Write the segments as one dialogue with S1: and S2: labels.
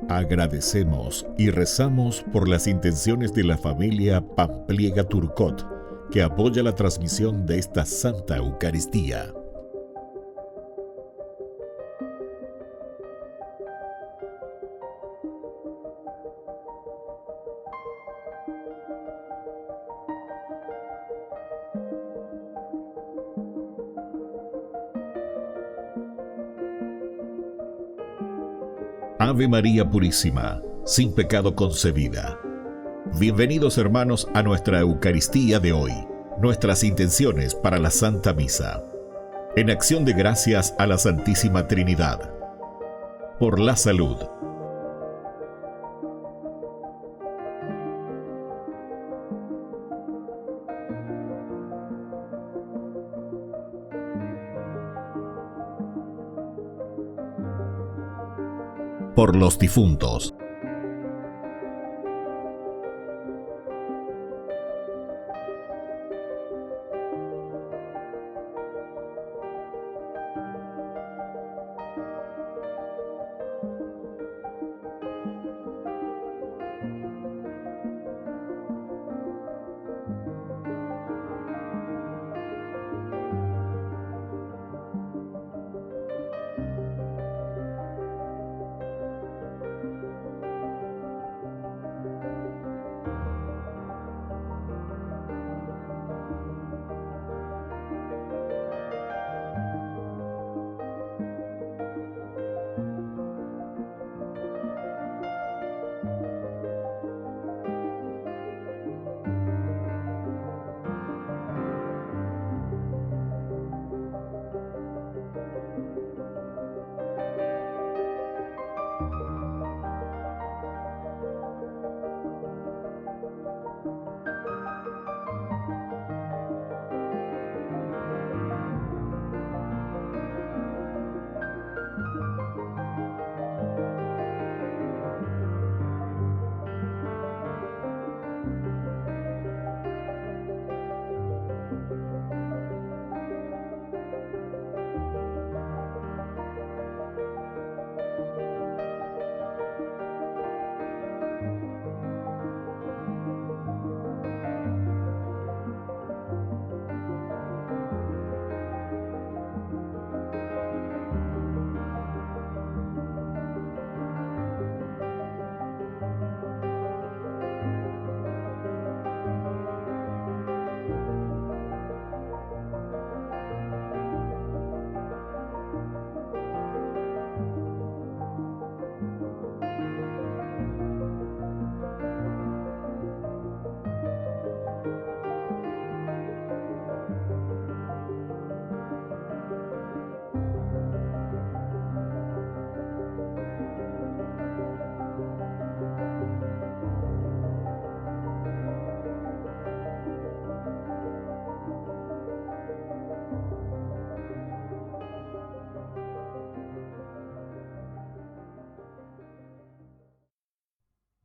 S1: Agradecemos y rezamos por las intenciones de la familia Pampliega Turcot, que apoya la transmisión de esta Santa Eucaristía. Ave María Purísima, sin pecado concebida. Bienvenidos hermanos a nuestra Eucaristía de hoy, nuestras intenciones para la Santa Misa. En acción de gracias a la Santísima Trinidad. Por la salud. Por los difuntos.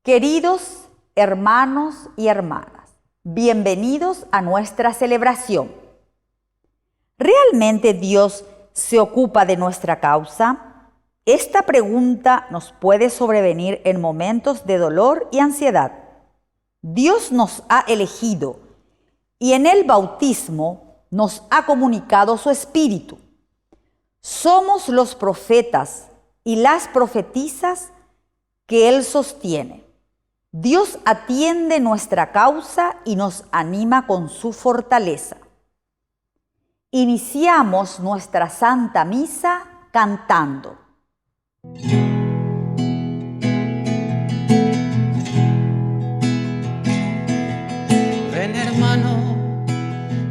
S2: Queridos hermanos y hermanas, bienvenidos a nuestra celebración. ¿Realmente Dios se ocupa de nuestra causa? Esta pregunta nos puede sobrevenir en momentos de dolor y ansiedad. Dios nos ha elegido y en el bautismo nos ha comunicado su Espíritu. Somos los profetas y las profetisas que Él sostiene. Dios atiende nuestra causa y nos anima con su fortaleza. Iniciamos nuestra Santa Misa cantando.
S3: Ven hermano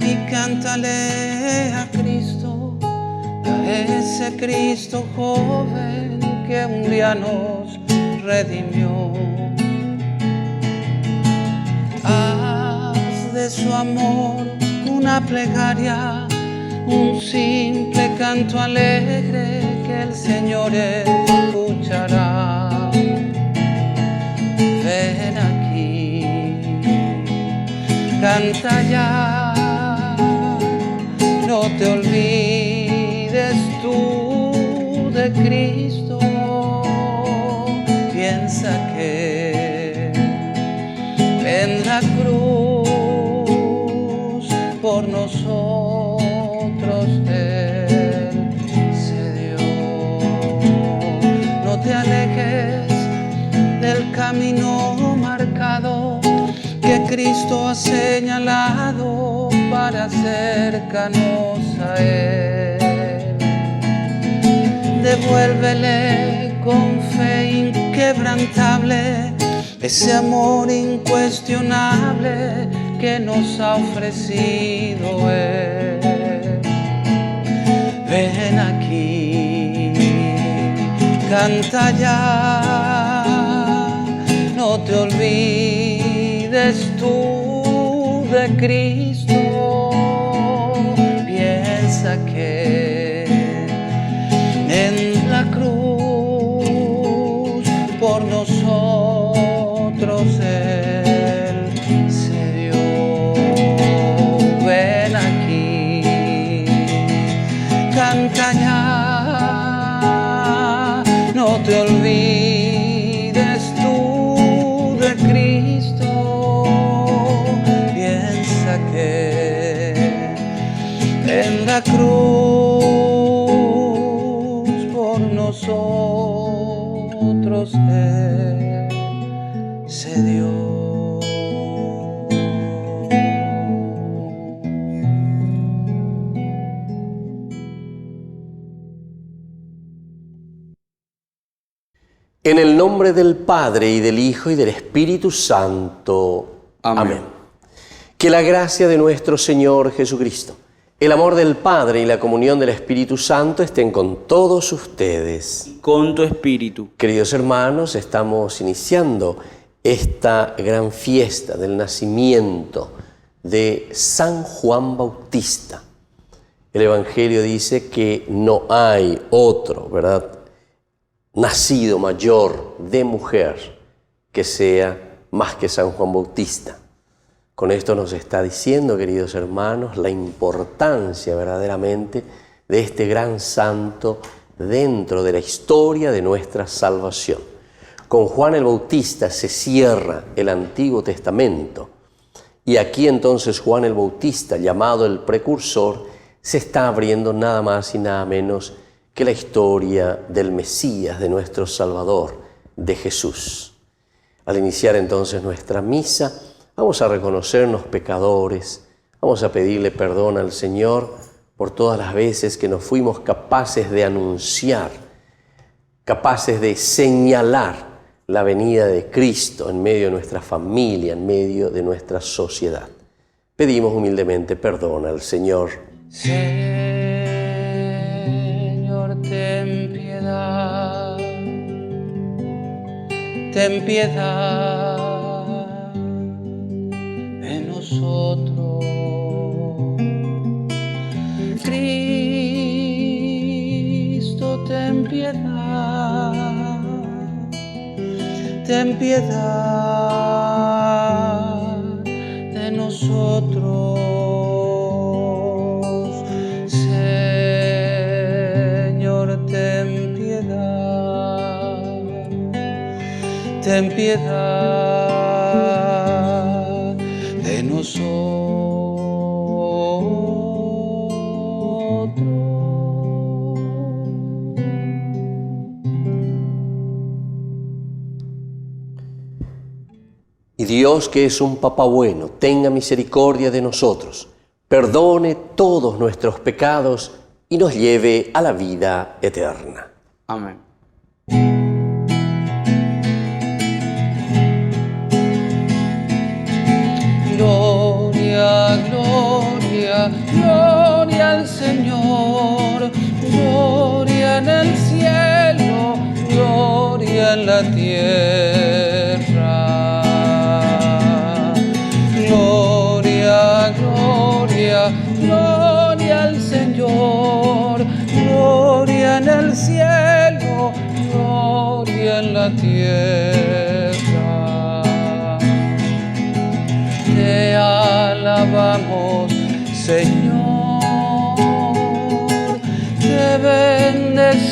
S3: y cántale a Cristo, a ese Cristo joven que un día nos redimió. Haz de su amor una plegaria, un simple canto alegre que el Señor escuchará. Ven aquí, canta ya, no te olvides tú de Cristo, piensa que en la cruz por nosotros Él se dio. No te alejes del camino marcado que Cristo ha señalado para acercarnos a Él. Devuélvele con fe inquebrantable ese amor incuestionable que nos ha ofrecido Él. Ven aquí, canta ya, no te olvides tú de Cristo, piensa que en la cruz por nosotros Él se dio. Ven aquí, canta ya, no te olvides tú de Cristo, piensa que en la cruz por nosotros Él se dio.
S4: En el nombre del Padre, y del Hijo, y del Espíritu Santo. Amén. Que la gracia de nuestro Señor Jesucristo, el amor del Padre y la comunión del Espíritu Santo estén con todos ustedes.
S5: Con tu espíritu.
S4: Queridos hermanos, estamos iniciando esta gran fiesta del nacimiento de San Juan Bautista. El Evangelio dice que no hay otro, ¿verdad?, nacido mayor de mujer que sea más que San Juan Bautista. Con esto nos está diciendo, queridos hermanos, la importancia verdaderamente de este gran santo dentro de la historia de nuestra salvación. Con Juan el Bautista se cierra el Antiguo Testamento y aquí entonces Juan el Bautista, llamado el precursor, se está abriendo nada más y nada menos que la historia del Mesías, de nuestro Salvador, de Jesús. Al iniciar entonces nuestra misa, vamos a reconocernos pecadores, vamos a pedirle perdón al Señor por todas las veces que no fuimos capaces de anunciar, capaces de señalar la venida de Cristo en medio de nuestra familia, en medio de nuestra sociedad. Pedimos humildemente perdón al Señor.
S3: Ten piedad, ten piedad de nosotros. Cristo, ten piedad, ten piedad de nosotros. Ten piedad de nosotros.
S4: Y Dios, que es un Papá bueno, tenga misericordia de nosotros, perdone todos nuestros pecados y nos lleve a la vida eterna.
S5: Amén.
S3: Gloria, gloria, gloria al Señor, gloria en el cielo, gloria en la tierra. Gloria, gloria, gloria al Señor, gloria en el cielo, gloria en la tierra. Te alabamos, Señor, te bendecimos,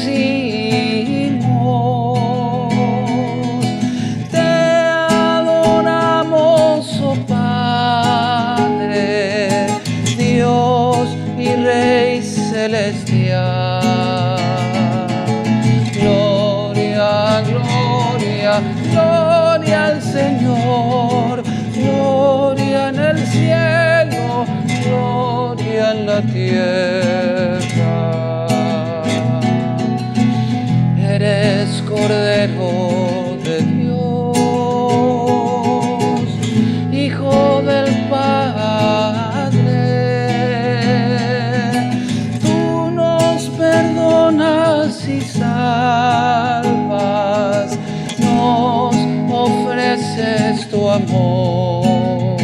S3: te adoramos, oh Padre, Dios y Rey celestial. Gloria, gloria, gloria al Señor, gloria en el cielo, gloria en la tierra. Eres Cordero de Dios, Hijo del Padre. Tú nos perdonas y salvas, nos ofreces tu amor.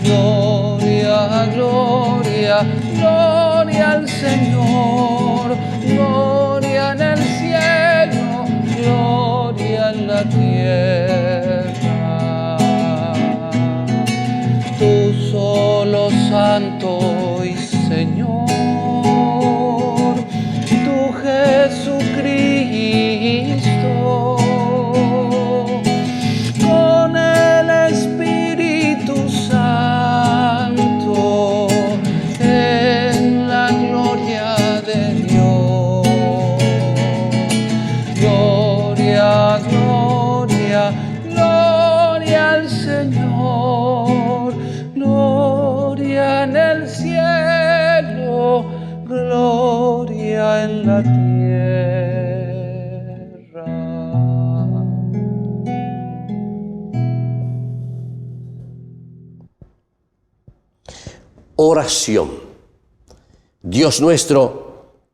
S3: Gloria, gloria, gloria al Señor, gloria en el cielo, gloria en la tierra. Tú solo santo y Señor, tú Jesucristo, con el Espíritu Santo, en la gloria de Dios. Gloria, gloria, gloria al Señor, gloria en el cielo, gloria en la tierra.
S4: Oración. Dios nuestro,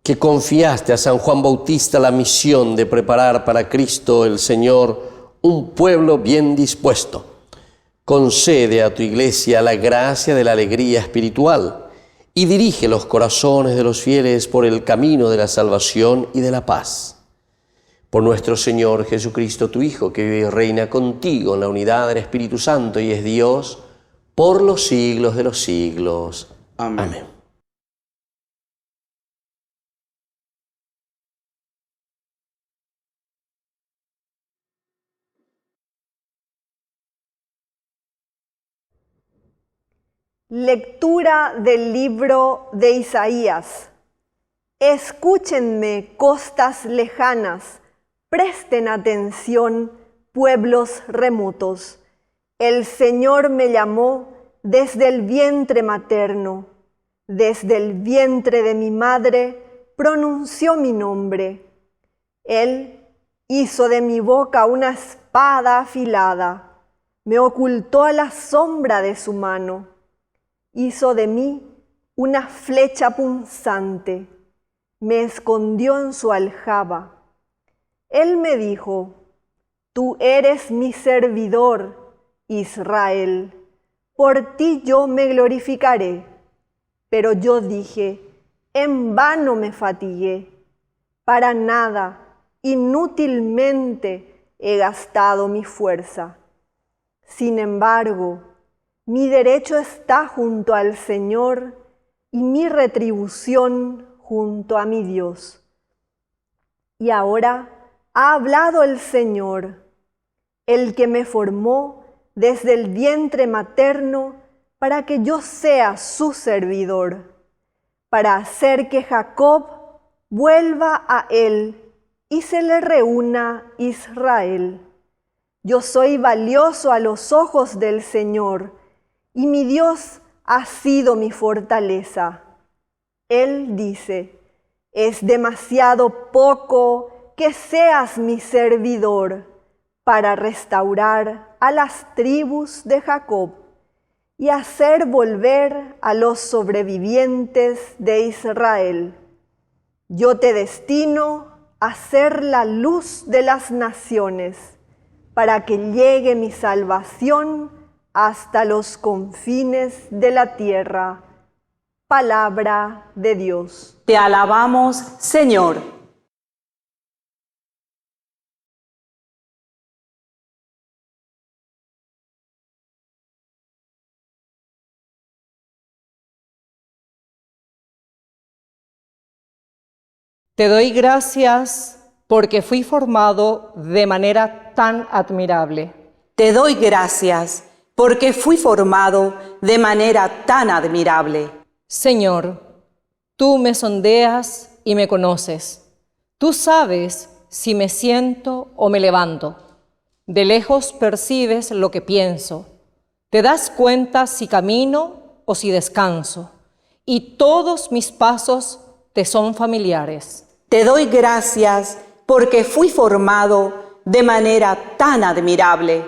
S4: que confiaste a San Juan Bautista la misión de preparar para Cristo el Señor un pueblo bien dispuesto, concede a tu Iglesia la gracia de la alegría espiritual y dirige los corazones de los fieles por el camino de la salvación y de la paz. Por nuestro Señor Jesucristo, tu Hijo, que vive y reina contigo en la unidad del Espíritu Santo y es Dios por los siglos de los siglos.
S3: Amén.
S4: Amén.
S5: Lectura del libro de Isaías. Escúchenme, costas lejanas, presten atención, pueblos remotos. El Señor me llamó desde el vientre materno, desde el vientre de mi madre pronunció mi nombre. Él hizo de mi boca una espada afilada, me ocultó a la sombra de su mano. Hizo de mí una flecha punzante, me escondió en su aljaba. Él me dijo, tú eres mi servidor, Israel, por ti yo me glorificaré. Pero yo dije, en vano me fatigué, para nada, inútilmente he gastado mi fuerza. Sin embargo, mi derecho está junto al Señor y mi retribución junto a mi Dios. Y ahora ha hablado el Señor, el que me formó desde el vientre materno para que yo sea su servidor, para hacer que Jacob vuelva a él y se le reúna Israel. Yo soy valioso a los ojos del Señor, y mi Dios ha sido mi fortaleza. Él dice, es demasiado poco que seas mi servidor para restaurar a las tribus de Jacob y hacer volver a los sobrevivientes de Israel. Yo te destino a ser la luz de las naciones, para que llegue mi salvación hasta los confines de la tierra. Palabra de Dios.
S6: Te alabamos, Señor.
S7: Te doy gracias porque fui formado de manera tan admirable.
S6: Te doy gracias porque fui formado de manera tan admirable.
S7: Señor, tú me sondeas y me conoces. Tú sabes si me siento o me levanto. De lejos percibes lo que pienso. Te das cuenta si camino o si descanso. Y todos mis pasos te son familiares.
S6: Te doy gracias porque fui formado de manera tan admirable.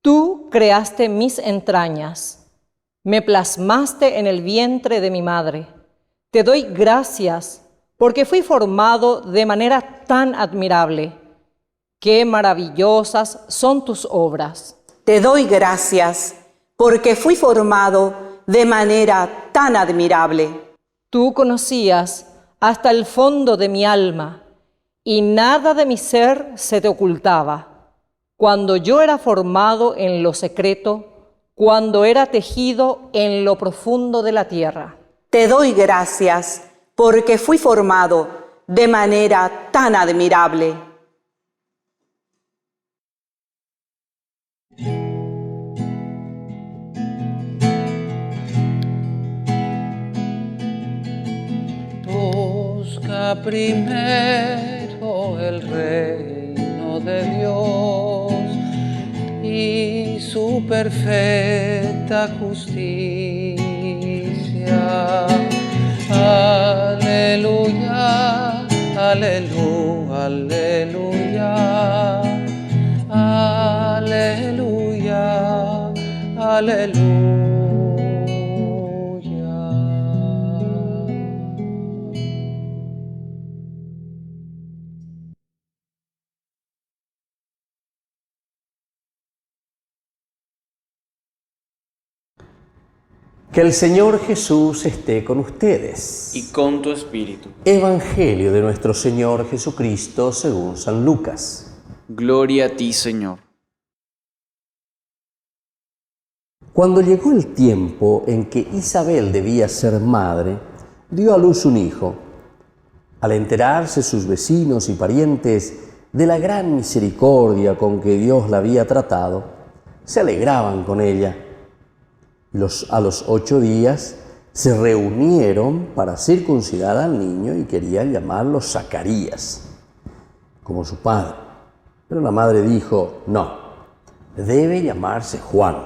S7: Tú creaste mis entrañas. Me plasmaste en el vientre de mi madre. Te doy gracias porque fui formado de manera tan admirable. ¡Qué maravillosas son tus obras!
S6: Te doy gracias porque fui formado de manera tan admirable.
S7: Tú conocías hasta el fondo de mi alma y nada de mi ser se te ocultaba. Cuando yo era formado en lo secreto, cuando era tejido en lo profundo de la tierra.
S6: Te doy gracias porque fui formado de manera tan admirable.
S3: Busca primero el reino de Dios y su perfecta justicia. Aleluya, aleluya, aleluya, aleluya, aleluya.
S4: Que el Señor Jesús esté con ustedes.
S8: Y con tu espíritu.
S4: Evangelio de nuestro Señor Jesucristo según San Lucas.
S8: Gloria a ti, Señor.
S4: Cuando llegó el tiempo en que Isabel debía ser madre, dio a luz un hijo. Al enterarse sus vecinos y parientes de la gran misericordia con que Dios la había tratado, se alegraban con ella. A los 8 días se reunieron para circuncidar al niño y querían llamarlo Zacarías, como su padre. Pero la madre dijo, no, debe llamarse Juan.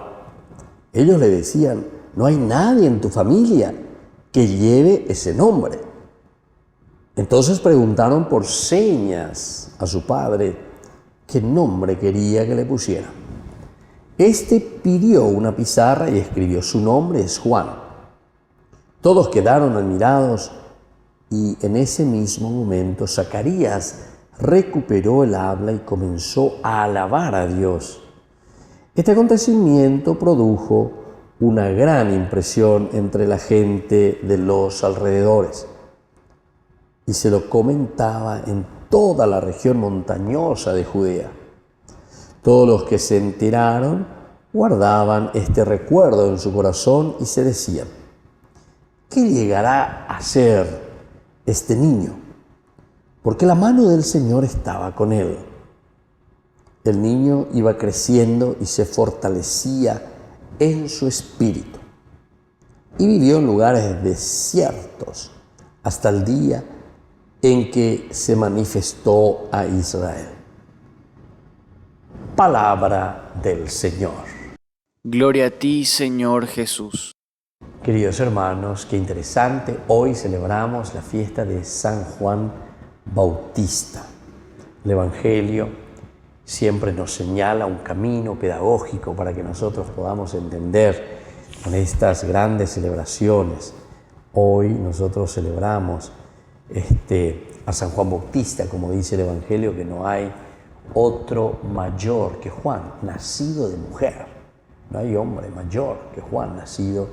S4: Ellos le decían, no hay nadie en tu familia que lleve ese nombre. Entonces preguntaron por señas a su padre qué nombre quería que le pusiera. Este pidió una pizarra y escribió, su nombre es Juan. Todos quedaron admirados y en ese mismo momento Zacarías recuperó el habla y comenzó a alabar a Dios. Este acontecimiento produjo una gran impresión entre la gente de los alrededores y se lo comentaba en toda la región montañosa de Judea. Todos los que se enteraron guardaban este recuerdo en su corazón y se decían, ¿qué llegará a ser este niño? Porque la mano del Señor estaba con él. El niño iba creciendo y se fortalecía en su espíritu. Y vivió en lugares desiertos hasta el día en que se manifestó a Israel. Palabra del Señor.
S8: Gloria a ti, Señor Jesús.
S4: Queridos hermanos, qué interesante. Hoy celebramos la fiesta de San Juan Bautista. El Evangelio siempre nos señala un camino pedagógico para que nosotros podamos entender con estas grandes celebraciones. Hoy nosotros celebramos a San Juan Bautista, como dice el Evangelio, que no hay otro mayor que Juan, nacido de mujer. No hay hombre mayor que Juan, nacido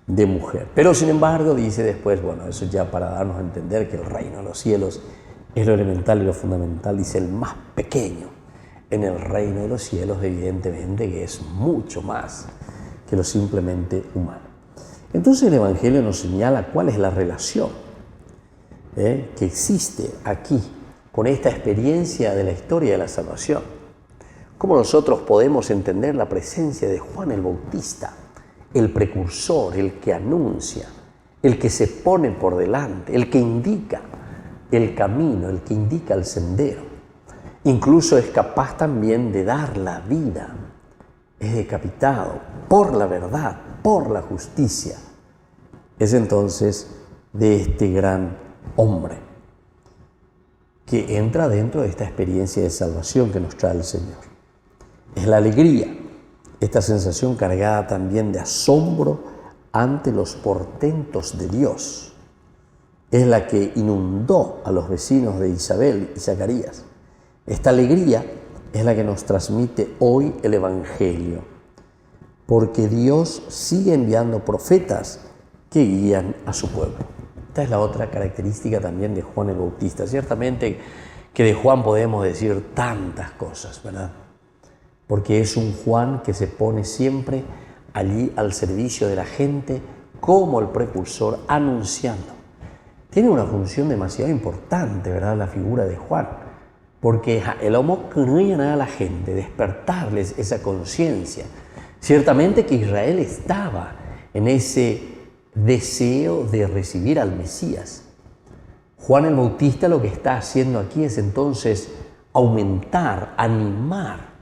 S4: de mujer. Pero sin embargo, dice después, bueno, eso ya para darnos a entender que el reino de los cielos es lo elemental y lo fundamental, dice el más pequeño en el reino de los cielos, evidentemente que es mucho más que lo simplemente humano. Entonces el Evangelio nos señala cuál es la relación que existe aquí, con esta experiencia de la historia de la salvación. ¿Cómo nosotros podemos entender la presencia de Juan el Bautista, el precursor, el que anuncia, el que se pone por delante, el que indica el camino, el que indica el sendero? Incluso es capaz también de dar la vida. Es decapitado por la verdad, por la justicia. Es entonces de este gran hombre que entra dentro de esta experiencia de salvación que nos trae el Señor. Es la alegría, esta sensación cargada también de asombro ante los portentos de Dios. Es la que inundó a los vecinos de Isabel y Zacarías. Esta alegría es la que nos transmite hoy el Evangelio, porque Dios sigue enviando profetas que guían a su pueblo. Esta es la otra característica también de Juan el Bautista. Ciertamente que de Juan podemos decir tantas cosas, ¿verdad? Porque es un Juan que se pone siempre allí al servicio de la gente como el precursor, anunciando. Tiene una función demasiado importante, ¿verdad?, la figura de Juan, porque el homo quería a la gente, despertarles esa conciencia. Ciertamente que Israel estaba en ese deseo de recibir al Mesías. Juan el Bautista lo que está haciendo aquí es entonces aumentar, animar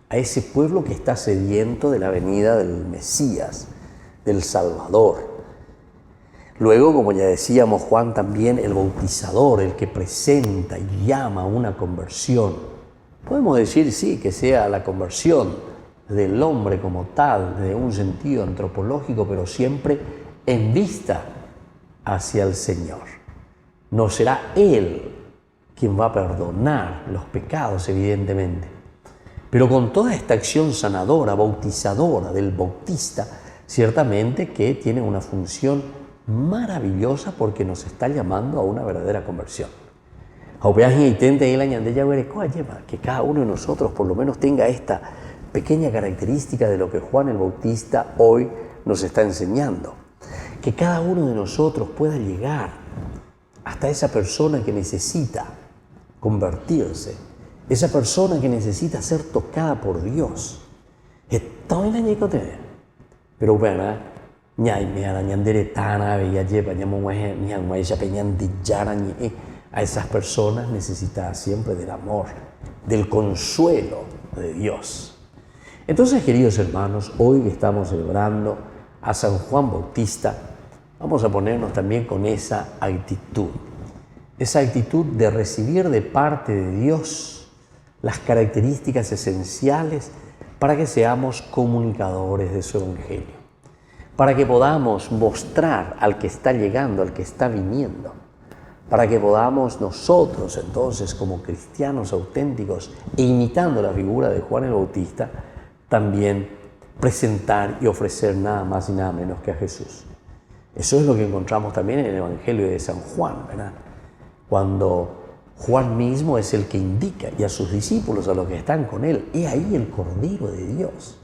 S4: a ese pueblo que está sediento de la venida del Mesías, del Salvador. Luego, como ya decíamos, Juan también el bautizador, el que presenta y llama a una conversión. Podemos decir, sí, que sea la conversión del hombre como tal, de un sentido antropológico, pero siempre en vista hacia el Señor. No será Él quien va a perdonar los pecados, evidentemente, pero con toda esta acción sanadora, bautizadora del bautista, ciertamente que tiene una función maravillosa porque nos está llamando a una verdadera conversión. Que cada uno de nosotros por lo menos tenga esta pequeña característica de lo que Juan el Bautista hoy nos está enseñando. Que cada uno de nosotros pueda llegar hasta esa persona que necesita convertirse, esa persona que necesita ser tocada por Dios. Pero bueno, a esas personas necesitadas siempre del amor, del consuelo de Dios. Entonces, queridos hermanos, hoy que estamos celebrando a San Juan Bautista, vamos a ponernos también con esa actitud de recibir de parte de Dios las características esenciales para que seamos comunicadores de su Evangelio, para que podamos mostrar al que está llegando, al que está viniendo, para que podamos nosotros entonces como cristianos auténticos e imitando la figura de Juan el Bautista, también presentar y ofrecer nada más y nada menos que a Jesús. Eso es lo que encontramos también en el Evangelio de San Juan, ¿verdad? Cuando Juan mismo es el que indica y a sus discípulos, a los que están con él, he ahí el Cordero de Dios.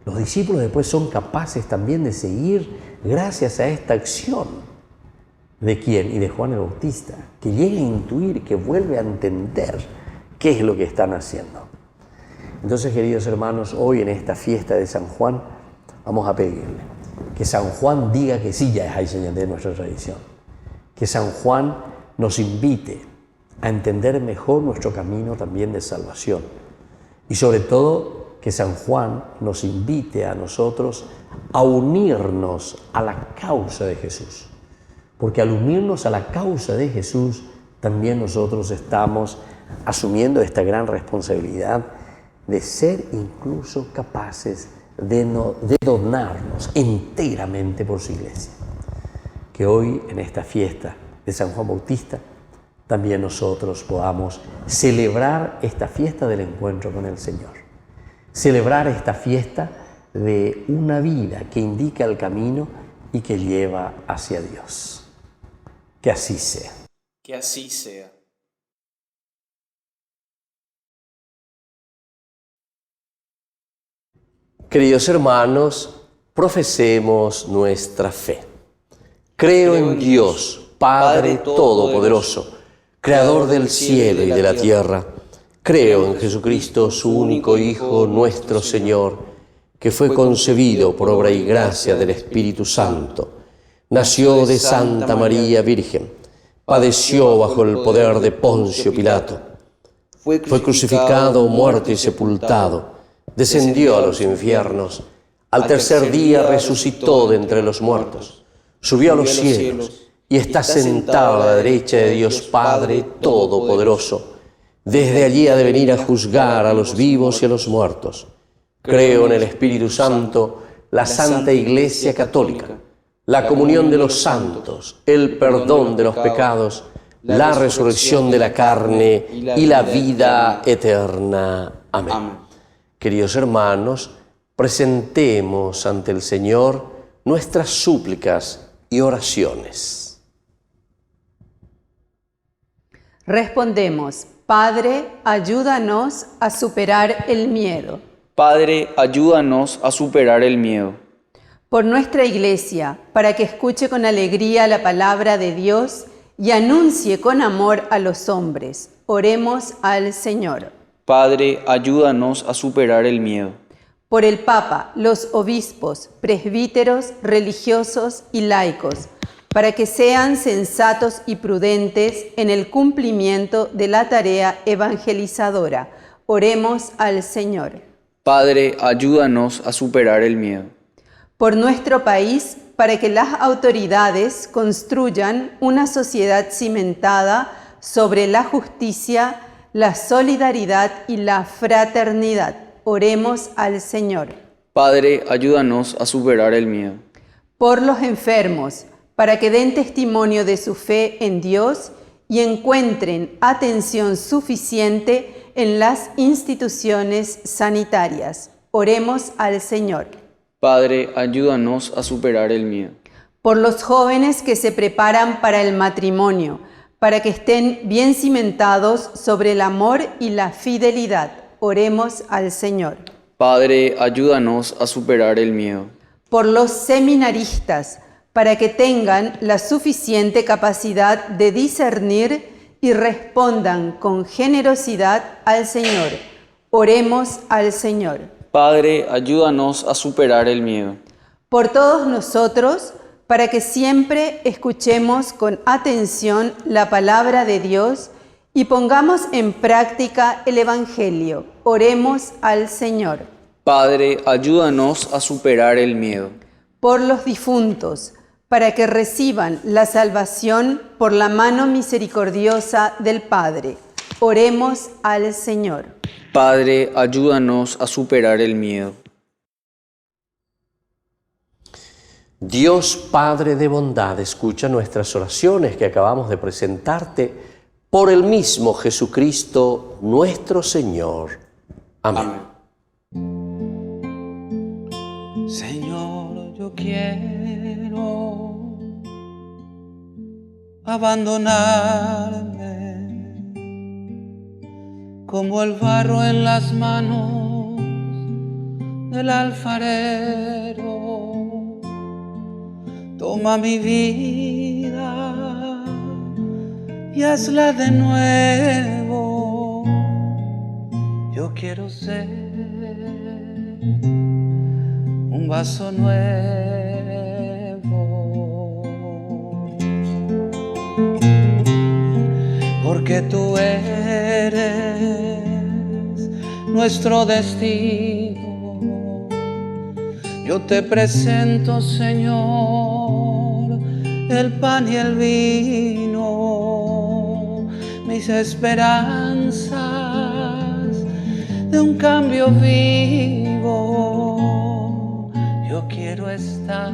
S4: Los discípulos después son capaces también de seguir gracias a esta acción. ¿De quién? Y de Juan el Bautista, que llega a intuir, que vuelve a entender qué es lo que están haciendo. Entonces, queridos hermanos, hoy en esta fiesta de San Juan, vamos a pedirle que San Juan diga que sí, ya es señal de nuestra tradición. Que San Juan nos invite a entender mejor nuestro camino también de salvación. Y sobre todo, que San Juan nos invite a nosotros a unirnos a la causa de Jesús. Porque al unirnos a la causa de Jesús, también nosotros estamos asumiendo esta gran responsabilidad de ser incluso capaces de donarnos enteramente por su iglesia. Que hoy, en esta fiesta de San Juan Bautista, también nosotros podamos celebrar esta fiesta del encuentro con el Señor. Celebrar esta fiesta de una vida que indica el camino y que lleva hacia Dios. Que así sea.
S8: Que así sea.
S4: Queridos hermanos, profesemos nuestra fe. Creo en Dios, Padre Todopoderoso, Creador del cielo y de la tierra, creo en Jesucristo, su único Hijo, nuestro Señor, que fue concebido por obra y gracia del Espíritu Santo. Nació de Santa María Virgen, padeció bajo el poder de Poncio Pilato, fue crucificado, muerto y sepultado, descendió a los infiernos, al tercer día resucitó de entre los muertos, subió a los cielos y está sentado a la derecha de Dios Padre Todopoderoso. Desde allí ha de venir a juzgar a los vivos y a los muertos. Creo en el Espíritu Santo, la Santa Iglesia Católica, la comunión de los santos, el perdón de los pecados, la resurrección de la carne y la vida eterna. Amén. Queridos hermanos, presentemos ante el Señor nuestras súplicas y oraciones.
S9: Respondemos: Padre, ayúdanos a superar el miedo.
S8: Padre, ayúdanos a superar el miedo.
S9: Por nuestra Iglesia, para que escuche con alegría la palabra de Dios y anuncie con amor a los hombres, oremos al Señor.
S8: Padre, ayúdanos a superar el miedo.
S9: Por el Papa, los obispos, presbíteros, religiosos y laicos, para que sean sensatos y prudentes en el cumplimiento de la tarea evangelizadora. Oremos al Señor.
S8: Padre, ayúdanos a superar el miedo.
S9: Por nuestro país, para que las autoridades construyan una sociedad cimentada sobre la justicia, la solidaridad y la fraternidad. Oremos al Señor.
S8: Padre, ayúdanos a superar el miedo.
S9: Por los enfermos, para que den testimonio de su fe en Dios y encuentren atención suficiente en las instituciones sanitarias. Oremos al Señor.
S8: Padre, ayúdanos a superar el miedo.
S9: Por los jóvenes que se preparan para el matrimonio, para que estén bien cimentados sobre el amor y la fidelidad. Oremos al Señor.
S8: Padre, ayúdanos a superar el miedo.
S9: Por los seminaristas, para que tengan la suficiente capacidad de discernir y respondan con generosidad al Señor. Oremos al Señor.
S8: Padre, ayúdanos a superar el miedo.
S9: Por todos nosotros, para que siempre escuchemos con atención la palabra de Dios y pongamos en práctica el Evangelio. Oremos al Señor.
S8: Padre, ayúdanos a superar el miedo.
S9: Por los difuntos, para que reciban la salvación por la mano misericordiosa del Padre. Oremos al Señor.
S8: Padre, ayúdanos a superar el miedo.
S4: Dios Padre de bondad, escucha nuestras oraciones que acabamos de presentarte por el mismo Jesucristo nuestro Señor. Amén.
S3: Señor, yo quiero abandonarme como el barro en las manos del alfarero. Toma mi vida y hazla de nuevo. Yo quiero ser un vaso nuevo, porque tú eres nuestro destino. Yo te presento, Señor, el pan y el vino, mis esperanzas de un cambio vivo. Yo quiero estar,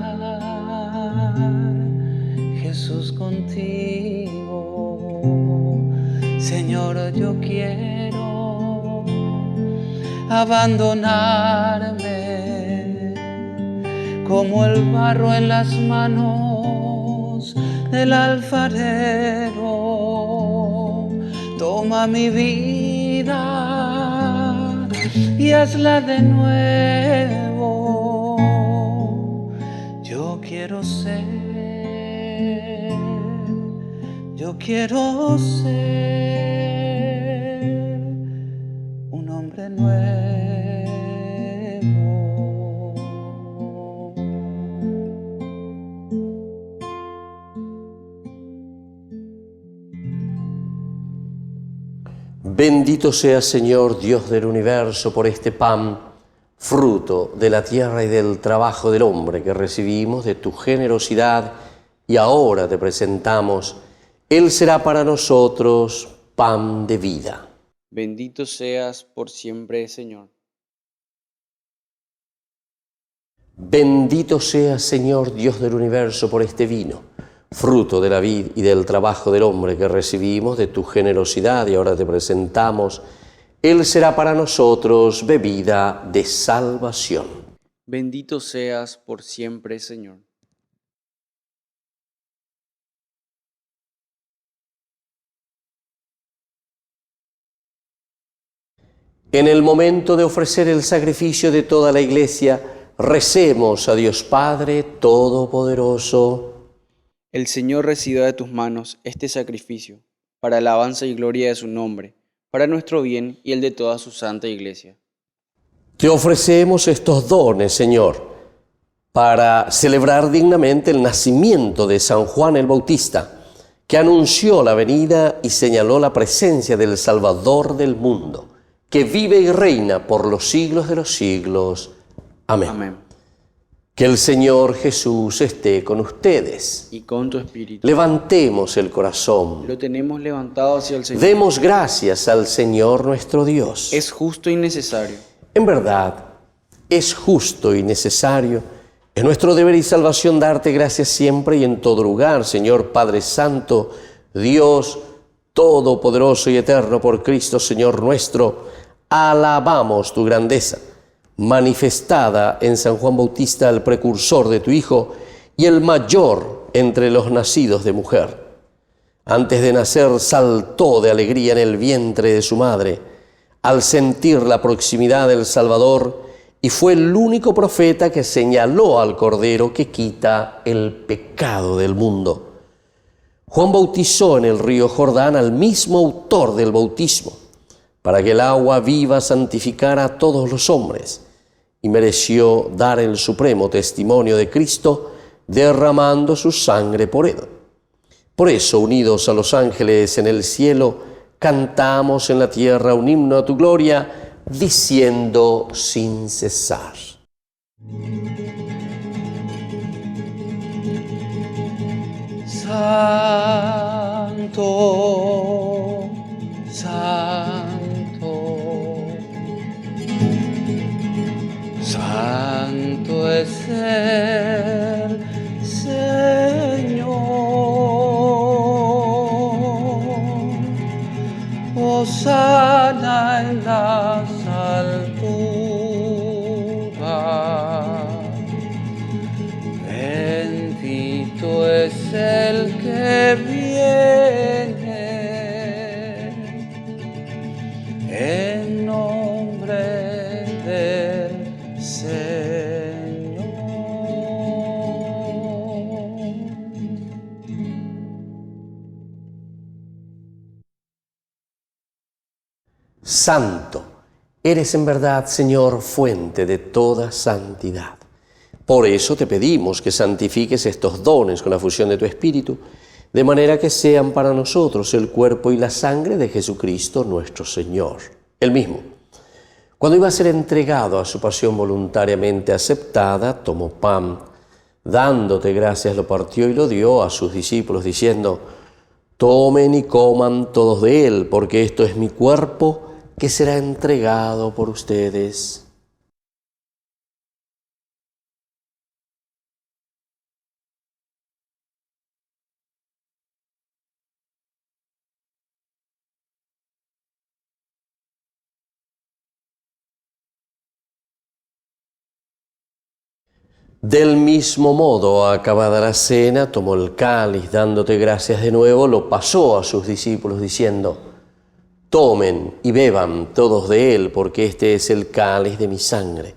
S3: Jesús, contigo. Señor, yo quiero abandonarme como el barro en las manos del alfarero. Toma mi vida y hazla de nuevo. Yo quiero ser quiero ser un hombre nuevo.
S4: Bendito sea, Señor, Dios del universo, por este pan, fruto de la tierra y del trabajo del hombre que recibimos de tu generosidad y ahora te presentamos. Él será para nosotros pan de vida.
S8: Bendito seas por siempre, Señor.
S4: Bendito sea, Señor, Dios del universo, por este vino, fruto de la vid y del trabajo del hombre que recibimos de tu generosidad y ahora te presentamos. Él será para nosotros bebida de salvación.
S8: Bendito seas por siempre, Señor.
S4: En el momento de ofrecer el sacrificio de toda la Iglesia, recemos a Dios Padre Todopoderoso.
S8: El Señor reciba de tus manos este sacrificio, para alabanza y gloria de su nombre, para nuestro bien y el de toda su santa Iglesia.
S4: Te ofrecemos estos dones, Señor, para celebrar dignamente el nacimiento de San Juan el Bautista, que anunció la venida y señaló la presencia del Salvador del mundo, que vive y reina por los siglos de los siglos. Amén.
S8: Amén.
S4: Que el Señor Jesús esté con ustedes.
S8: Y con tu espíritu.
S4: Levantemos el corazón.
S8: Lo tenemos levantado hacia el Señor.
S4: Demos gracias al Señor nuestro Dios.
S8: Es justo y necesario.
S4: En verdad, es justo y necesario. Es nuestro deber y salvación darte gracias siempre y en todo lugar, Señor Padre Santo, Dios Todopoderoso y Eterno, por Cristo, Señor nuestro. Alabamos tu grandeza, manifestada en San Juan Bautista, el precursor de tu Hijo y el mayor entre los nacidos de mujer. Antes de nacer saltó de alegría en el vientre de su madre, al sentir la proximidad del Salvador, y fue el único profeta que señaló al Cordero que quita el pecado del mundo. Juan bautizó en el río Jordán al mismo autor del bautismo, para que el agua viva santificara a todos los hombres, y mereció dar el supremo testimonio de Cristo, derramando su sangre por él. Por eso, unidos a los ángeles en el cielo, cantamos en la tierra un himno a tu gloria, diciendo sin cesar.
S3: Santo, santo, santo es el Señor. Hosana en las alturas. Bendito es el que viene en nombre del Señor.
S4: Santo, eres en verdad, Señor, fuente de toda santidad. Por eso te pedimos que santifiques estos dones con la fusión de tu Espíritu, de manera que sean para nosotros el cuerpo y la sangre de Jesucristo nuestro Señor. Él mismo, cuando iba a ser entregado a su pasión voluntariamente aceptada, tomó pan, dándote gracias, lo partió y lo dio a sus discípulos, diciendo: tomen y coman todos de él, porque esto es mi cuerpo que será entregado por ustedes. Del mismo modo, acabada la cena, tomó el cáliz, dándote gracias de nuevo, lo pasó a sus discípulos, diciendo: tomen y beban todos de él, porque este es el cáliz de mi sangre,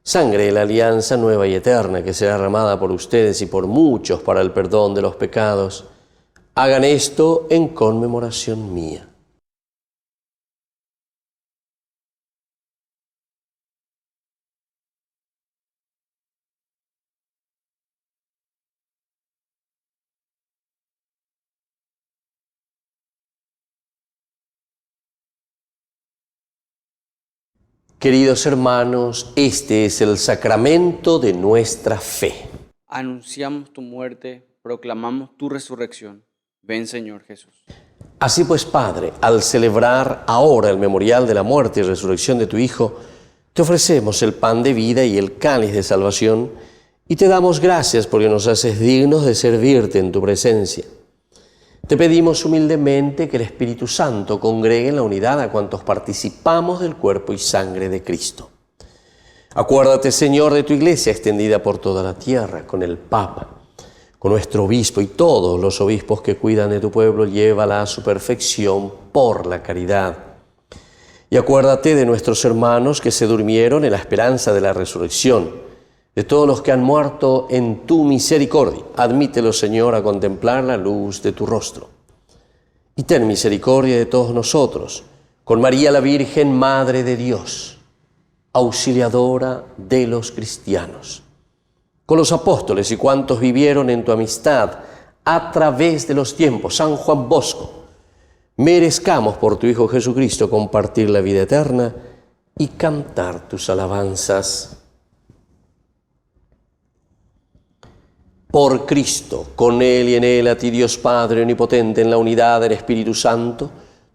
S4: sangre de la alianza nueva y eterna, que será derramada por ustedes y por muchos para el perdón de los pecados. Hagan esto en conmemoración mía. Queridos hermanos, este es el sacramento de nuestra fe.
S8: Anunciamos tu muerte, proclamamos tu resurrección. Ven, Señor Jesús.
S4: Así pues, Padre, al celebrar ahora el memorial de la muerte y resurrección de tu Hijo, te ofrecemos el pan de vida y el cáliz de salvación, y te damos gracias porque nos haces dignos de servirte en tu presencia. Te pedimos humildemente que el Espíritu Santo congregue en la unidad a cuantos participamos del cuerpo y sangre de Cristo. Acuérdate, Señor, de tu Iglesia extendida por toda la tierra, con el Papa, con nuestro obispo y todos los obispos que cuidan de tu pueblo, llévala a su perfección por la caridad. Y acuérdate de nuestros hermanos que se durmieron en la esperanza de la resurrección, de todos los que han muerto en tu misericordia. Admítelos, Señor, a contemplar la luz de tu rostro. Y ten misericordia de todos nosotros, con María la Virgen, Madre de Dios, auxiliadora de los cristianos, con los apóstoles y cuantos vivieron en tu amistad a través de los tiempos, San Juan Bosco, merezcamos por tu Hijo Jesucristo compartir la vida eterna y cantar tus alabanzas. Por Cristo, con Él y en Él, a ti Dios Padre Omnipotente, en la unidad del Espíritu Santo,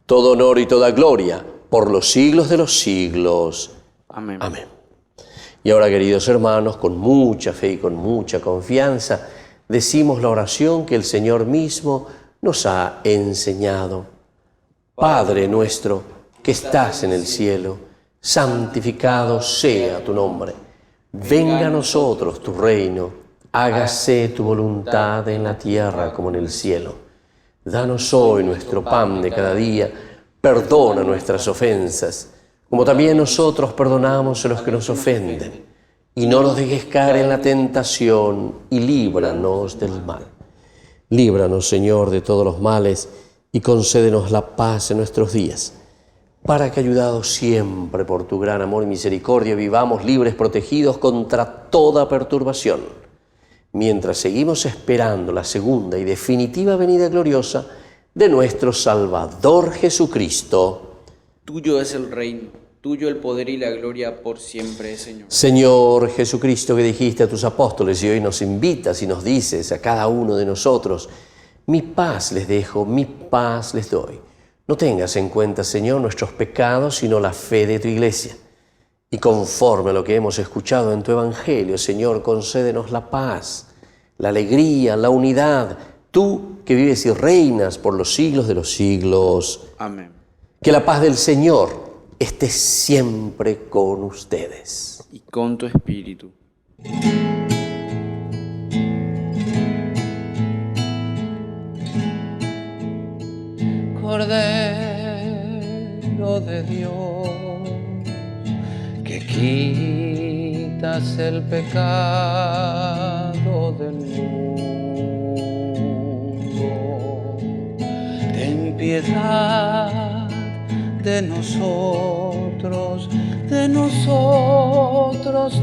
S4: todo honor y toda gloria, por los siglos de los siglos.
S8: Amén.
S4: Amén. Y ahora, queridos hermanos, con mucha fe y con mucha confianza, decimos la oración que el Señor mismo nos ha enseñado. Padre nuestro, que estás en el cielo, santificado sea tu nombre. Venga a nosotros tu reino. Hágase tu voluntad en la tierra como en el cielo. Danos hoy nuestro pan de cada día. Perdona nuestras ofensas, como también nosotros perdonamos a los que nos ofenden. Y no nos dejes caer en la tentación, y líbranos del mal. Líbranos, Señor, de todos los males, y concédenos la paz en nuestros días, para que, ayudados siempre por tu gran amor y misericordia, vivamos libres, protegidos contra toda perturbación, mientras seguimos esperando la segunda y definitiva venida gloriosa de nuestro Salvador Jesucristo.
S8: Tuyo es el reino, tuyo el poder y la gloria por siempre, Señor.
S4: Señor Jesucristo, que dijiste a tus apóstoles y hoy nos invitas y nos dices a cada uno de nosotros: mi paz les dejo, mi paz les doy. No tengas en cuenta, Señor, nuestros pecados, sino la fe de tu Iglesia. Y conforme a lo que hemos escuchado en tu Evangelio, Señor, concédenos la paz, la alegría, la unidad, tú que vives y reinas por los siglos de los siglos.
S8: Amén.
S4: Que la paz del Señor esté siempre con ustedes.
S8: Y con tu espíritu.
S3: Cordero de Dios, que quitas el pecado del mundo, ten piedad de nosotros,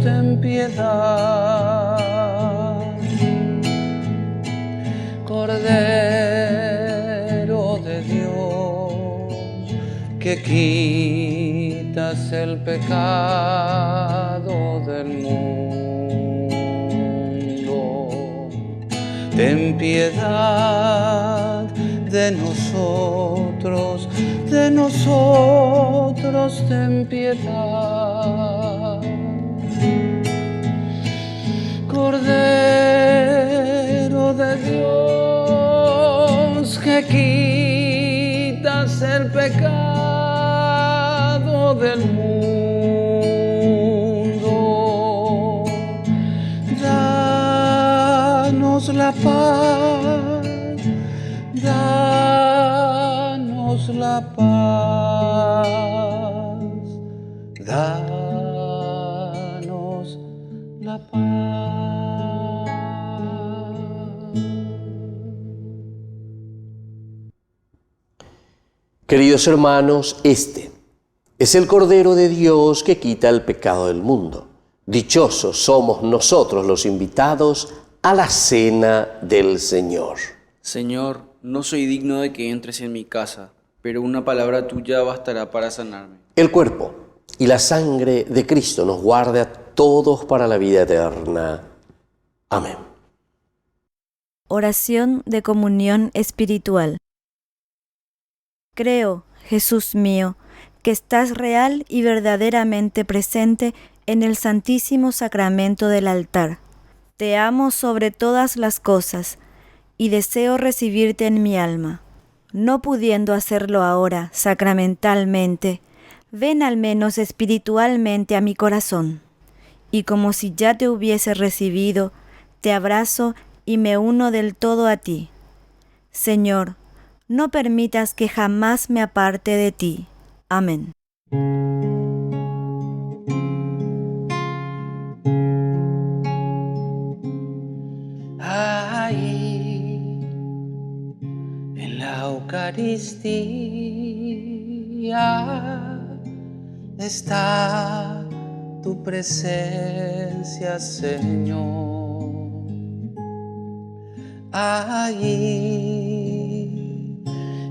S3: ten piedad. Cordero de Dios, que quitas el pecado del mundo, ten piedad de nosotros, ten piedad. Cordero de Dios, que quitas el pecado del mundo, danos la paz, danos la paz, danos la paz.
S4: Queridos hermanos, este es el Cordero de Dios que quita el pecado del mundo. Dichosos somos nosotros los invitados a la cena del Señor.
S8: Señor, no soy digno de que entres en mi casa, pero una palabra tuya bastará para sanarme.
S4: El cuerpo y la sangre de Cristo nos guarde a todos para la vida eterna. Amén.
S10: Oración de comunión espiritual. Creo, Jesús mío, que estás real y verdaderamente presente en el Santísimo Sacramento del altar. Te amo sobre todas las cosas y deseo recibirte en mi alma. No pudiendo hacerlo ahora sacramentalmente, ven al menos espiritualmente a mi corazón. Y como si ya te hubiese recibido, te abrazo y me uno del todo a ti. Señor, no permitas que jamás me aparte de ti. Amén.
S3: Ahí, en la Eucaristía, está tu presencia, Señor. Ahí,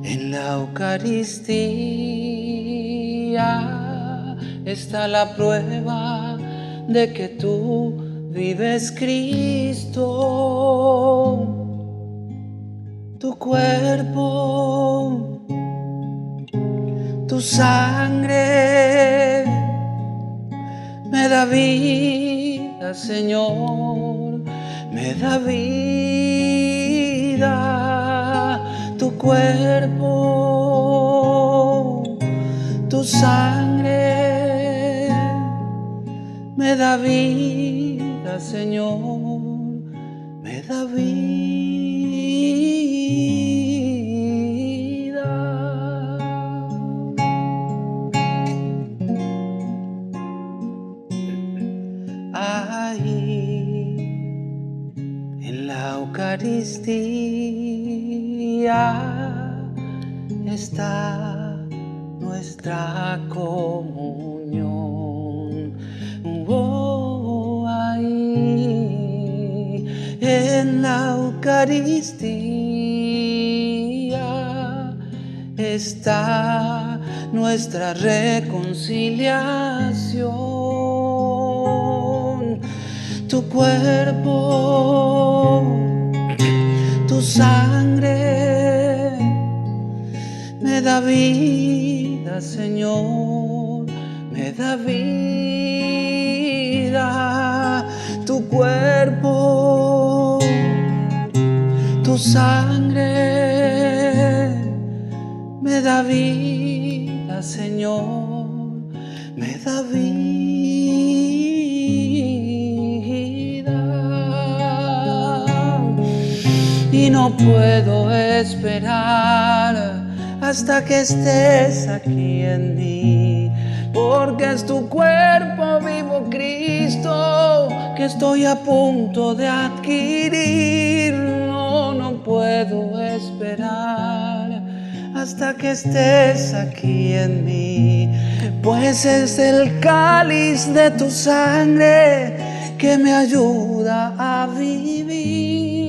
S3: en la Eucaristía, está la prueba de que tú vives, Cristo. Tu cuerpo, tu sangre me da vida, Señor, me da vida. Tu cuerpo, tu sangre me da vida, Señor, me da vida. Ahí, en la Eucaristía, está nuestra comunión. Oh, ahí, en la Eucaristía, está nuestra reconciliación. Tu cuerpo, tu sangre me da vida, Señor, me da vida. Tu cuerpo, tu sangre me da vida, Señor, me da vida. Y no puedo esperar hasta que estés aquí en mí, porque es tu cuerpo vivo, Cristo, que estoy a punto de adquirir. No puedo esperar hasta que estés aquí en mí, pues es el cáliz de tu sangre que me ayuda a vivir.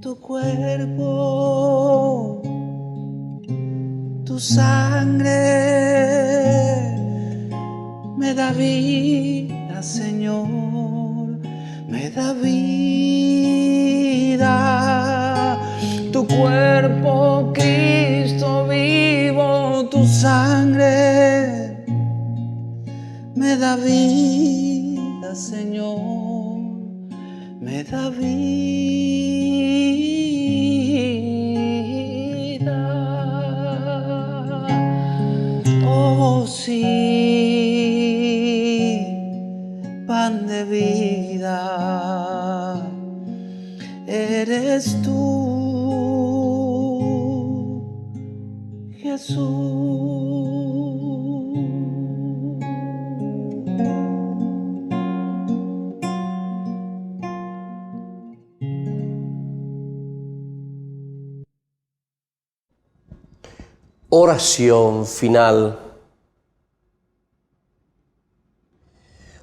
S3: Tu cuerpo, tu sangre me da vida, Señor, me da vida. Tu cuerpo, Cristo vivo, tu sangre me da vida, Señor, me da vida. Oh sí, pan de vida, eres tú, Jesús.
S4: Oración final.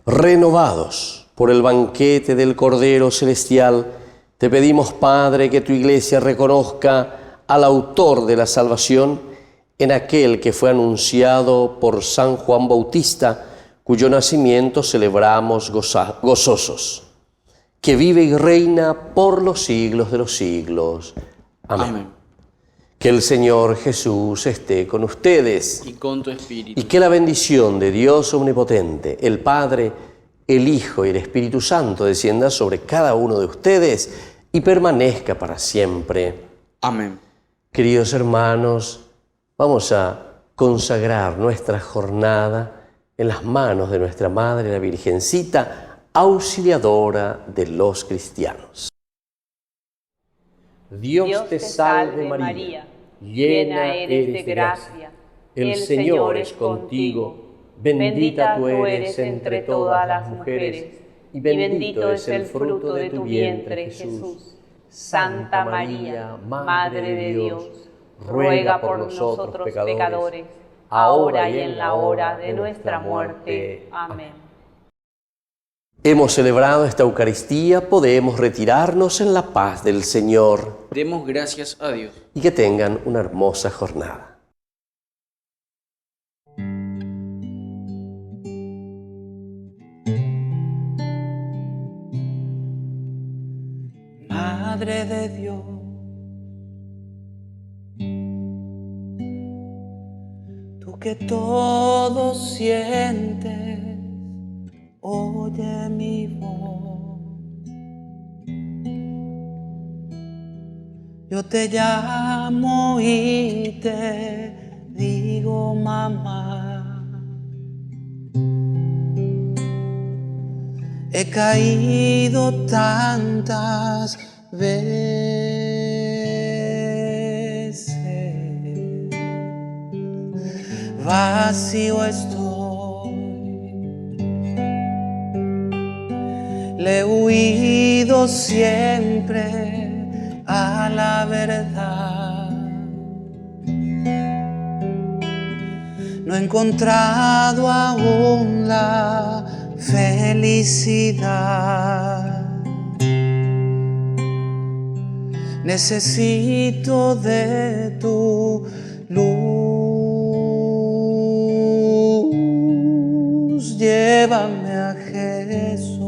S4: Renovados por el banquete del Cordero Celestial, te pedimos, Padre, que tu Iglesia reconozca al autor de la salvación en aquel que fue anunciado por San Juan Bautista, cuyo nacimiento celebramos gozosos, que vive y reina por los siglos de los siglos. Amén.
S8: Amén.
S4: Que el Señor Jesús esté con ustedes.
S8: Y con tu espíritu.
S4: Y que la bendición de Dios Omnipotente, el Padre, el Hijo y el Espíritu Santo descienda sobre cada uno de ustedes y permanezca para siempre.
S8: Amén.
S4: Queridos hermanos, vamos a consagrar nuestra jornada en las manos de nuestra Madre, la Virgencita, auxiliadora de los cristianos. Dios te salve María, llena eres de gracia, el Señor es contigo, bendita tú eres entre todas las mujeres, y bendito es el fruto de tu vientre, Jesús. Santa María, Madre de Dios, ruega por nosotros pecadores, ahora y en la hora de nuestra muerte. Amén. Hemos celebrado esta Eucaristía, podemos retirarnos en la paz del Señor.
S8: Demos gracias a Dios.
S4: Y que tengan una hermosa jornada.
S3: Madre de Dios, tú que todo sientes, oye mi voz. Yo te llamo y te digo mamá. He caído tantas veces, vacío estoy, le he huido siempre a la verdad. No he encontrado aún la felicidad. Necesito de tu luz, llévame a Jesús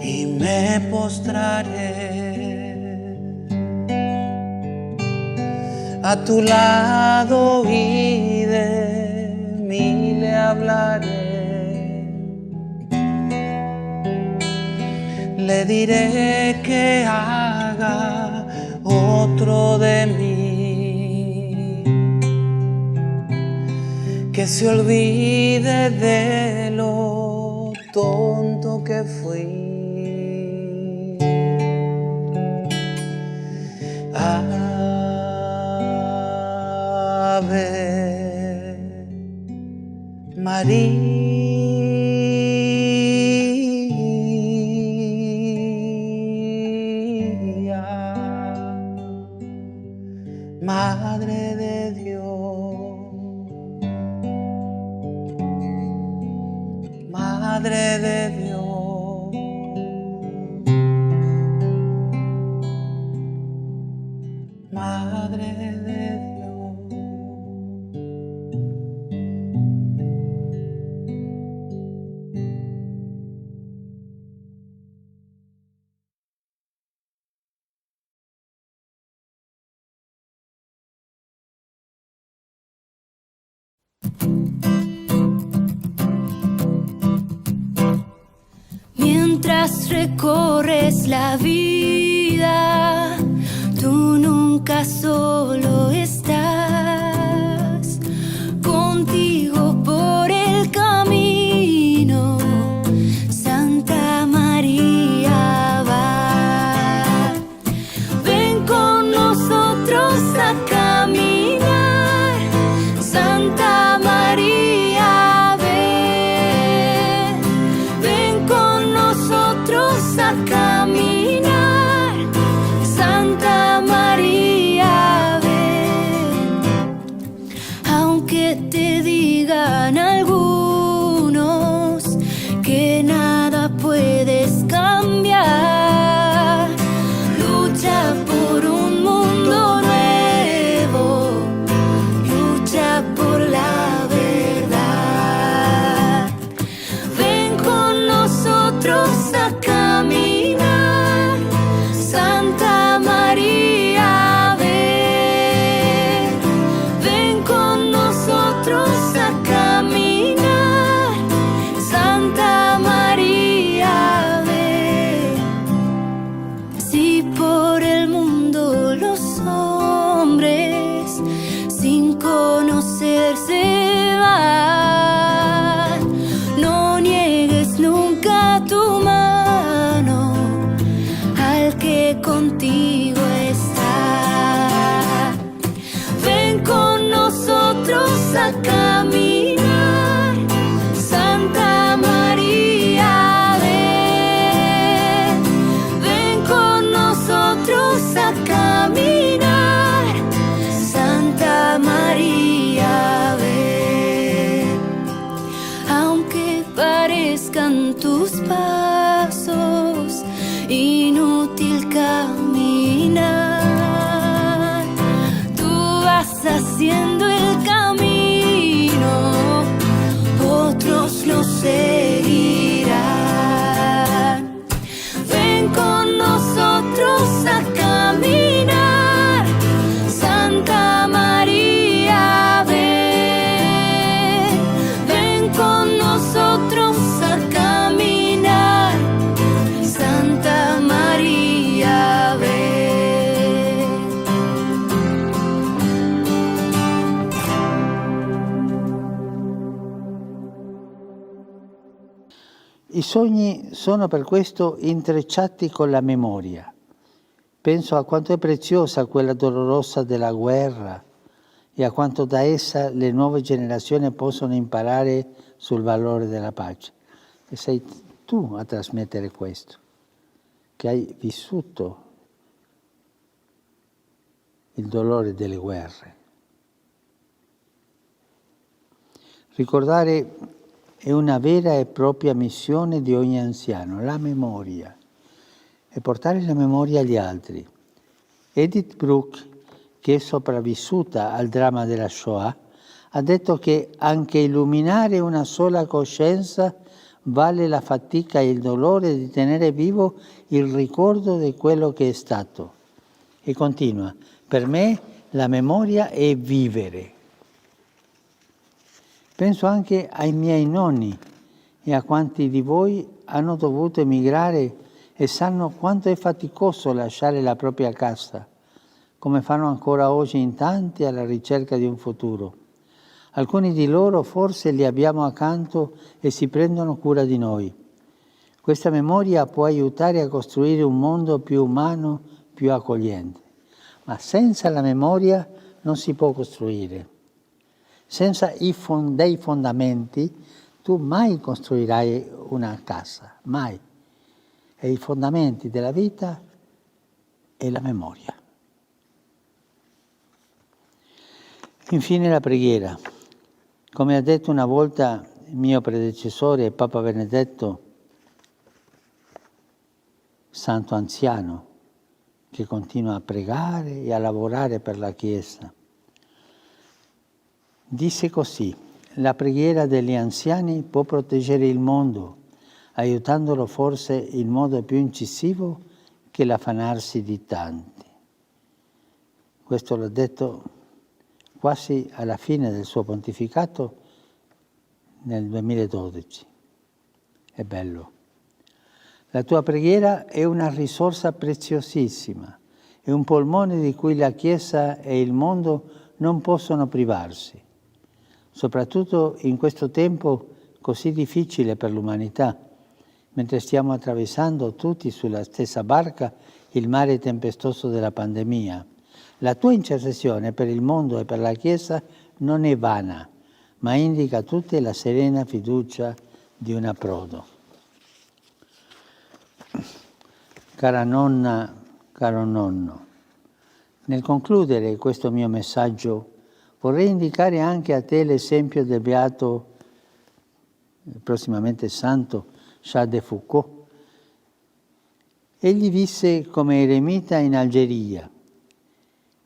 S3: y me postraré a tu lado y de mí le hablaré. Le diré que haga otro de mí, que se olvide de lo tonto que fui. Ave María. Madre de Dios, Madre de Dios, Madre de Dios.
S11: Mientras recorres la vida, tú nunca solo estás. Contigo por el camino, Santa María va. Ven con nosotros a caminar, Santa María, ven. Ven con nosotros a caminar, Santa aunque te digan algunos que nada puedes cambiar. Lucha por un mundo nuevo, lucha por la verdad. Ven con nosotros a caminar, Santa María, ven. Ven con nosotros a caminar, Santa María, ven. Si por el mundo los hombres sin conocerse van, no niegues nunca tu mano al que contigo está. Ven con nosotros a caminar, Santa María, ven. Ven con nosotros a caminar, Santa María, ven. Aunque parezcan tus pasos inútil caminar, tú vas haciendo el camino, otros lo seguirán. Ven con nosotros a caminar, Santa María, ven. Ven con nosotros a caminar, Santa María, ven.
S12: I sogni sono per questo intrecciati con la memoria. Penso a quanto è preziosa quella dolorosa della guerra e a quanto da essa le nuove generazioni possono imparare sul valore della pace. E sei tu a trasmettere questo, che hai vissuto il dolore delle guerre. Ricordare è una vera e propria missione di ogni anziano, la memoria, e portare la memoria agli altri. Edith Bruck, che è sopravvissuta al dramma della Shoah, ha detto che anche illuminare una sola coscienza vale la fatica e il dolore di tenere vivo il ricordo di quello che è stato. E continua, per me la memoria è vivere. Penso anche ai miei nonni e a quanti di voi hanno dovuto emigrare e sanno quanto è faticoso lasciare la propria casa, come fanno ancora oggi in tanti alla ricerca di un futuro. Alcuni di loro forse li abbiamo accanto e si prendono cura di noi. Questa memoria può aiutare a costruire un mondo più umano, più accogliente. Ma senza la memoria non si può costruire. Senza dei fondamenti tu mai costruirai una casa, mai. E i fondamenti della vita è la memoria. Infine la preghiera. Come ha detto una volta il mio predecessore, Papa Benedetto, santo anziano, che continua a pregare e a lavorare per la Chiesa, disse così: la preghiera degli anziani può proteggere il mondo, aiutandolo forse in modo più incisivo che l'affanarsi di tanti. Questo l'ha detto quasi alla fine del suo pontificato nel 2012. È bello. La tua preghiera è una risorsa preziosissima, è un polmone di cui la Chiesa e il mondo non possono privarsi. Soprattutto in questo tempo così difficile per l'umanità, mentre stiamo attraversando tutti sulla stessa barca il mare tempestoso della pandemia. La tua intercessione per il mondo e per la Chiesa non è vana, ma indica a tutti la serena fiducia di un approdo. Cara nonna, caro nonno, nel concludere questo mio messaggio Vorrei indicare anche a te l'esempio del beato, prossimamente santo, Charles de Foucauld. Egli visse come eremita in Algeria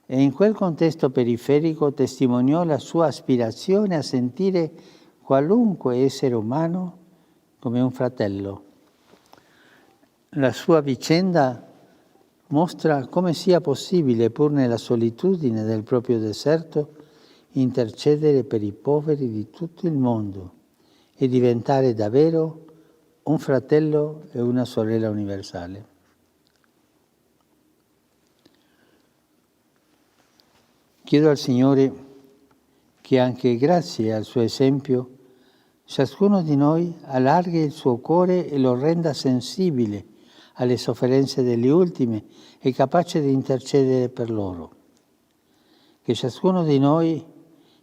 S12: e in quel contesto periferico testimoniò la sua aspirazione a sentire qualunque essere umano come un fratello. La sua vicenda mostra come sia possibile, pur nella solitudine del proprio deserto, intercedere per i poveri di tutto il mondo e diventare davvero un fratello e una sorella universale. Chiedo al Signore che anche grazie al suo esempio ciascuno di noi allarghi il suo cuore e lo renda sensibile alle sofferenze degli ultimi e capace di intercedere per loro. Che ciascuno di noi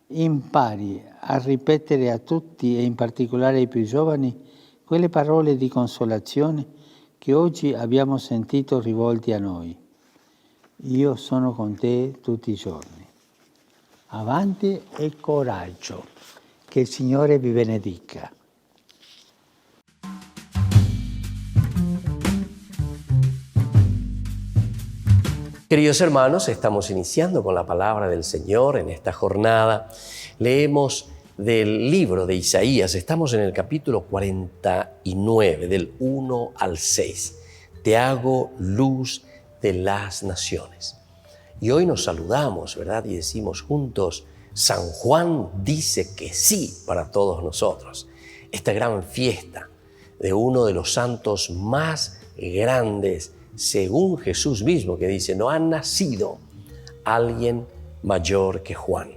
S12: impari a ripetere a tutti e in particolare ai più giovani quelle parole di consolazione che oggi abbiamo sentito rivolti a noi. Io sono con te tutti i giorni. Avanti e coraggio. Que el Señor vi benedica.
S4: Queridos hermanos, estamos iniciando con la palabra del Señor en esta jornada. Leemos del libro de Isaías, estamos en el capítulo 49, del 1 al 6. Te hago luz de las naciones. Y hoy nos saludamos, ¿verdad? Y decimos juntos, San Juan dice que sí para todos nosotros. Esta gran fiesta de uno de los santos más grandes, según Jesús mismo, que dice, no ha nacido alguien mayor que Juan.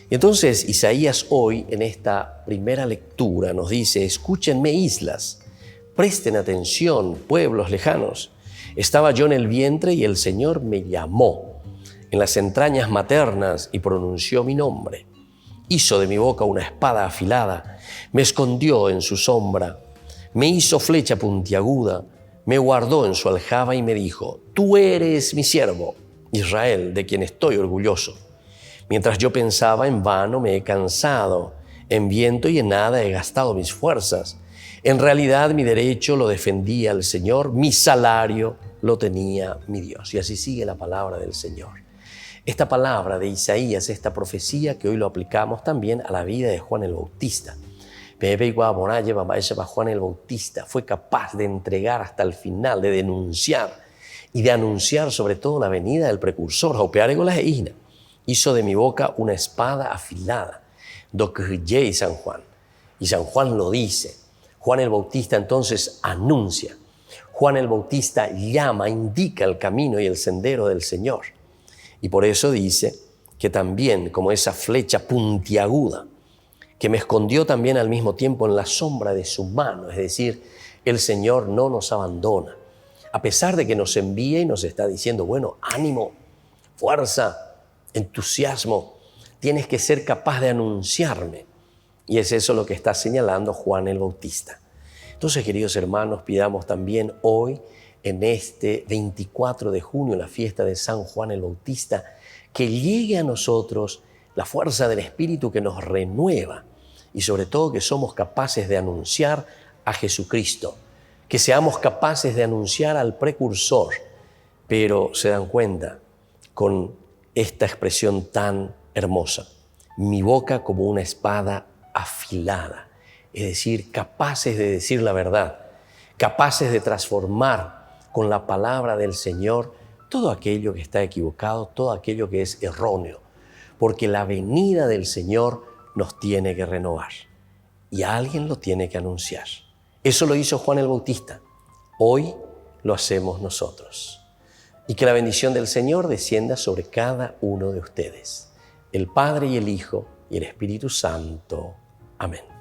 S4: Y entonces Isaías hoy, en esta primera lectura, nos dice, escúchenme islas, presten atención, pueblos lejanos. Estaba yo en el vientre y el Señor me llamó en las entrañas maternas y pronunció mi nombre. Hizo de mi boca una espada afilada, me escondió en su sombra, me hizo flecha puntiaguda, me guardó en su aljaba y me dijo, tú eres mi siervo, Israel, de quien estoy orgulloso. Mientras yo pensaba, en vano me he cansado, en viento y en nada he gastado mis fuerzas. En realidad mi derecho lo defendía el Señor, mi salario lo tenía mi Dios. Y así sigue la palabra del Señor. Esta palabra de Isaías, esta profecía que hoy lo aplicamos también a la vida de Juan el Bautista. Juan el Bautista fue capaz de entregar hasta el final, de denunciar y de anunciar sobre todo la venida del precursor. Hizo de mi boca una espada afilada. San Juan. Y San Juan lo dice. Juan el Bautista entonces anuncia. Juan el Bautista llama, indica el camino y el sendero del Señor. Y por eso dice que también como esa flecha puntiaguda que me escondió también al mismo tiempo en la sombra de su mano, es decir, el Señor no nos abandona. A pesar de que nos envía y nos está diciendo, bueno, ánimo, fuerza, entusiasmo, tienes que ser capaz de anunciarme. Y es eso lo que está señalando Juan el Bautista. Entonces, queridos hermanos, pidamos también hoy, en este 24 de junio, la fiesta de San Juan el Bautista, que llegue a nosotros la fuerza del Espíritu que nos renueva y sobre todo que somos capaces de anunciar a Jesucristo, que seamos capaces de anunciar al precursor, pero se dan cuenta con esta expresión tan hermosa, mi boca como una espada afilada, es decir, capaces de decir la verdad, capaces de transformar con la palabra del Señor todo aquello que está equivocado, todo aquello que es erróneo, porque la venida del Señor nos tiene que renovar y a alguien lo tiene que anunciar. Eso lo hizo Juan el Bautista, hoy lo hacemos nosotros. Y que la bendición del Señor descienda sobre cada uno de ustedes, el Padre y el Hijo y el Espíritu Santo. Amén.